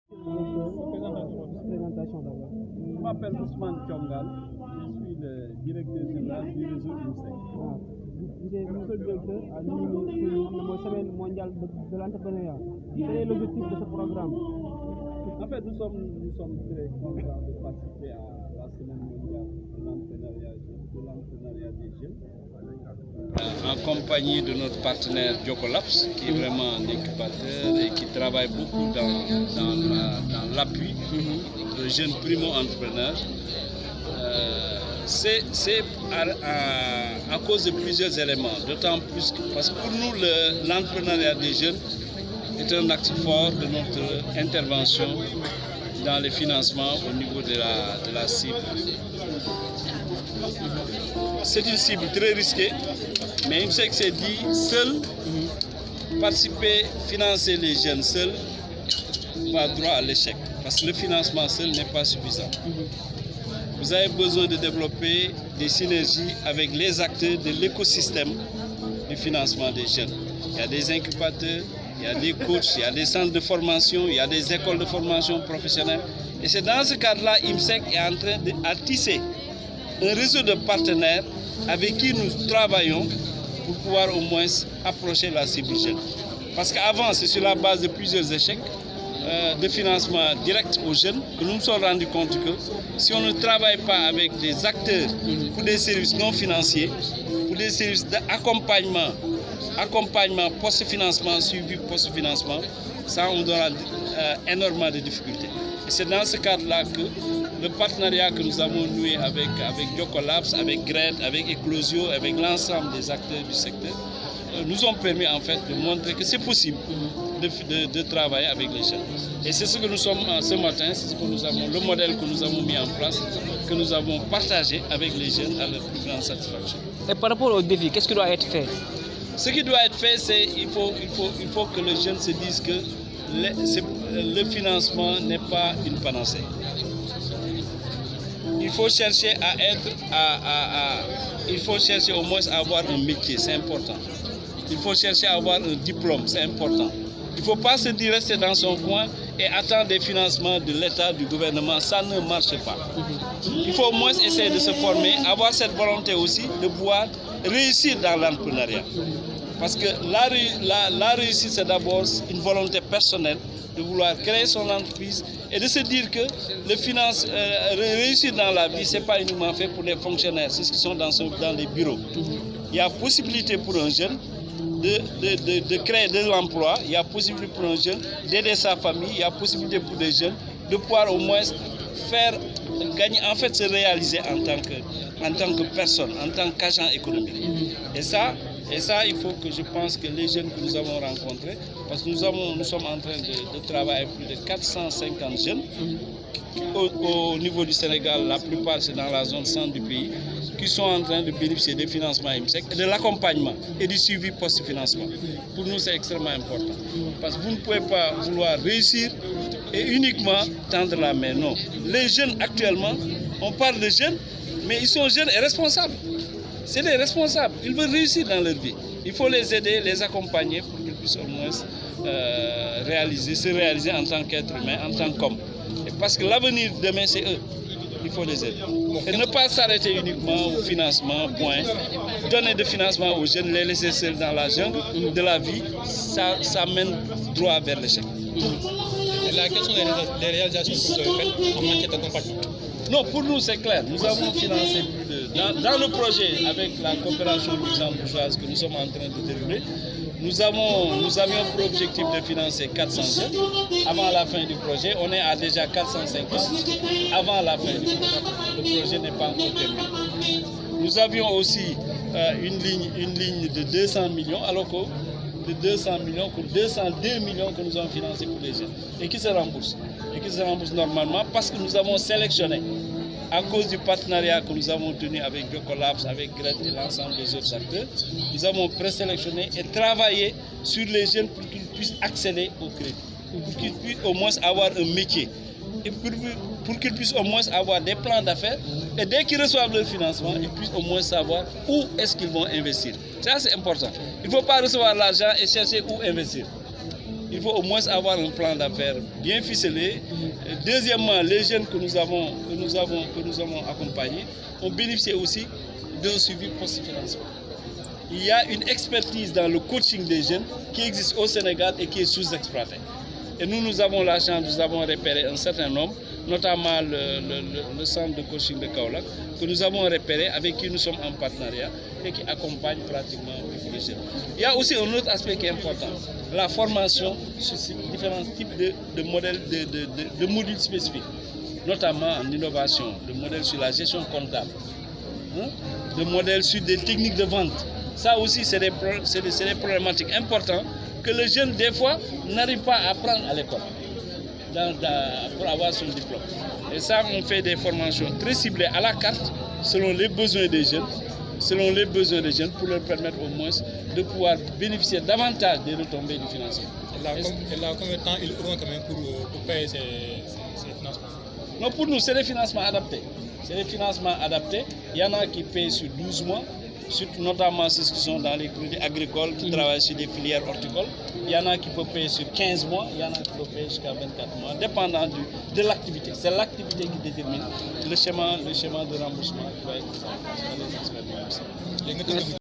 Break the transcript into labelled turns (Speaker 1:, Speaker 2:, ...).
Speaker 1: Présentation d'abord.
Speaker 2: Je m'appelle Ousmane Thiongal, je suis le directeur général du réseau IMSEC.
Speaker 1: Vous êtes monsieur le directeur à la semaine mondiale de l'entrepreneuriat. Quel est l'objectif de ce programme?
Speaker 2: En fait, nous sommes très contents de participer à la semaine mondiale de l'entrepreneuriat des jeunes. En compagnie de notre partenaire Jocolabs, qui est vraiment un incubateur et qui travaille beaucoup dans l'appui de jeunes primo-entrepreneurs. C'est à cause de plusieurs éléments, d'autant plus parce que pour nous, l'entrepreneuriat des jeunes est un axe fort de notre intervention dans les financements au niveau de la cible. C'est une cible très risquée, mais IMSEC s'est dit, seul, participer, financer les jeunes seuls, va droit à l'échec, parce que le financement seul n'est pas suffisant. Vous avez besoin de développer des synergies avec les acteurs de l'écosystème du financement des jeunes. Il y a des incubateurs, il y a des coachs, il y a des centres de formation, il y a des écoles de formation professionnelle. Et c'est dans ce cadre-là IMSEC est en train de tisser un réseau de partenaires avec qui nous travaillons pour pouvoir au moins approcher la cible jeune. Parce qu'avant, c'est sur la base de plusieurs échecs de financement direct aux jeunes que nous nous sommes rendus compte que si on ne travaille pas avec des acteurs pour des services non financiers, pour des services d'accompagnement, accompagnement post-financement, suivi post-financement, ça on aura énormément de difficultés. Et c'est dans ce cadre-là que le partenariat que nous avons noué avec Jocolabs, avec GRED, avec Eclosio, avec l'ensemble des acteurs du secteur, nous ont permis en fait de montrer que c'est possible de travailler avec les jeunes. Et c'est ce que nous sommes ce matin, c'est ce que nous avons, le modèle que nous avons mis en place, que nous avons partagé avec les jeunes à leur plus grande satisfaction.
Speaker 1: Et par rapport au défi, qu'est-ce qui doit être fait?
Speaker 2: Ce qui doit être fait, c'est qu'il faut que les jeunes se disent que le financement n'est pas une panacée. Il faut chercher il faut chercher au moins à avoir un métier, c'est important. Il faut chercher à avoir un diplôme, c'est important. Il ne faut pas se dire rester dans son coin et attendre des financements de l'État, du gouvernement, ça ne marche pas. Il faut au moins essayer de se former, avoir cette volonté aussi de pouvoir réussir dans l'entrepreneuriat. Parce que la réussite, c'est d'abord une volonté personnelle de vouloir créer son entreprise et de se dire que réussir dans la vie, ce n'est pas uniquement fait pour les fonctionnaires, c'est ce qui sont dans les bureaux. Il y a possibilité pour un jeune de créer de l'emploi, il y a possibilité pour un jeune d'aider sa famille, il y a possibilité pour des jeunes de pouvoir au moins faire gagner, en fait se réaliser en tant que personne, en tant qu'agent économique. Et ça, il faut que je pense que les jeunes que nous avons rencontrés, parce que nous sommes en train de travailler avec plus de 450 jeunes, au niveau du Sénégal, la plupart c'est dans la zone centre du pays, qui sont en train de bénéficier des financements IMSEC, de l'accompagnement et du suivi post-financement. Pour nous, c'est extrêmement important. Parce que vous ne pouvez pas vouloir réussir et uniquement tendre la main. Non. Les jeunes actuellement, on parle de jeunes, mais ils sont jeunes et responsables. C'est des responsables. Ils veulent réussir dans leur vie. Il faut les aider, les accompagner pour qu'ils puissent au moins se réaliser en tant qu'être humain, en tant qu'homme. Parce que l'avenir de demain, c'est eux. Il faut les aider. Et ne pas s'arrêter uniquement au financement, point. Donner de financement aux jeunes, les laisser seuls dans la jungle de la vie, ça mène droit vers l'échec.
Speaker 3: Quelles sont les réalisations que vous avez faites en matière d'accompagnement?
Speaker 2: Non, pour nous c'est clair. Nous avons financé dans le projet avec la coopération luxembourgeoise que nous sommes en train de dérouler. Nous avions pour objectif de financer 400 jeunes avant la fin du projet. On est à déjà 450 avant la fin du projet. Le projet n'est pas encore terminé. Nous avions aussi une ligne de 200 millions, alors que de 200 millions, pour 202 millions que nous avons financés pour les jeunes et qui se remboursent. Et qui se remboursent normalement parce que nous avons sélectionné, à cause du partenariat que nous avons tenu avec Jocolabs, avec GRED et l'ensemble des autres acteurs, nous avons présélectionné et travaillé sur les jeunes pour qu'ils puissent accéder au crédit, pour qu'ils puissent au moins avoir un métier, et pour qu'ils puissent au moins avoir des plans d'affaires, et dès qu'ils reçoivent le financement, ils puissent au moins savoir où est-ce qu'ils vont investir. Ça, c'est important. Il ne faut pas recevoir l'argent et chercher où investir. il faut au moins avoir un plan d'affaires bien ficelé. Deuxièmement, les jeunes que nous avons accompagnés ont bénéficié aussi d'un suivi post-financement. Il y a une expertise dans le coaching des jeunes qui existe au Sénégal et qui est sous-exploitée. Et nous avons la chance, nous avons repéré un certain nombre, notamment le centre de coaching de Kaolack, que nous avons repéré, avec qui nous sommes en partenariat et qui accompagne pratiquement les jeunes. Il y a aussi un autre aspect qui est important, la formation sur différents types de modèles, de modules spécifiques, notamment en innovation, de modèles sur la gestion comptable, de modèles sur des techniques de vente. Ça aussi, c'est des problématiques importantes que les jeunes, des fois, n'arrivent pas à apprendre à l'école pour avoir son diplôme. Et ça, on fait des formations très ciblées à la carte, selon les besoins des jeunes, pour leur permettre au moins de pouvoir bénéficier davantage des retombées du financement.
Speaker 3: Et là, combien de temps ils auront quand même pour payer ces financements?
Speaker 2: Non, pour nous, c'est des financements adaptés. Il y en a qui payent sur 12 mois, surtout notamment ceux qui sont dans les crédits agricoles, qui travaillent sur des filières horticoles. Il y en a qui peuvent payer sur 15 mois, il y en a qui peuvent payer jusqu'à 24 mois, dépendant de l'activité. C'est l'activité qui détermine le schéma de remboursement qui va être mis en place par les experts.